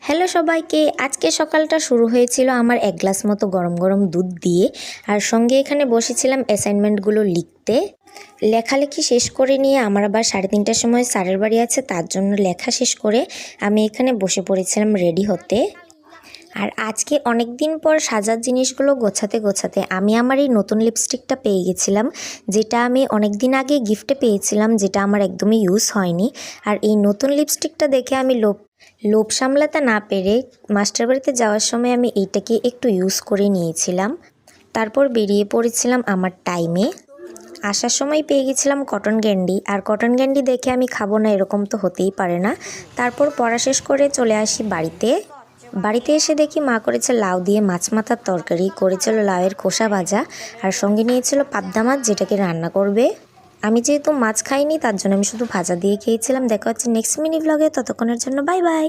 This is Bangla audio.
হ্যালো সবাইকে, আজকে সকালটা শুরু হয়েছিল আমার এক গ্লাস মতো গরম গরম দুধ দিয়ে। আর সঙ্গে এখানে বসেছিলাম অ্যাসাইনমেন্টগুলো লিখতে। লেখালেখি শেষ করে নিয়ে আমার আবার 3:30টার সময় স্যারের বাড়ি আছে, তার জন্য লেখা শেষ করে আমি এখানে বসে পড়েছিলাম রেডি হতে। আর আজকে অনেক দিন পর সাজার জিনিসগুলো গোছাতে গোছাতে আমি আমার এই নতুন লিপস্টিকটা পেয়ে গেছিলাম, যেটা আমি অনেক দিন আগে গিফটে পেয়েছিলাম, যেটা আমার একদমই ইউজ হয়নি। আর এই নতুন লিপস্টিকটা দেখে আমি লোভ সামলাতে না পেরে মাস্টার বাড়িতে যাওয়ার সময় আমি এইটাকে একটু ইউজ করে নিয়েছিলাম। তারপর বেরিয়ে পড়েছিলাম আমার টাইমে। আসার সময় পেয়ে গেছিলাম কটন ক্যান্ডি, আর কটন ক্যান্ডি দেখে আমি খাবো না এরকম তো হতেই পারে না। তারপর পড়া শেষ করে চলে আসি বাড়িতে এসে দেখি মা করেছে লাউ দিয়ে মাছ মাথার তরকারি, করেছিল লাউয়ের খোসা ভাজা, আর সঙ্গে নিয়েছিল পাবদা মাছ, যেটাকে রান্না করবে। আমি যেহেতু মাছ খাইনি, তার জন্য আমি শুধু ভাজা দিয়ে খেয়েছিলাম। দেখা হচ্ছে নেক্সট মিনি ব্লগে, ততক্ষণের জন্য বাই বাই।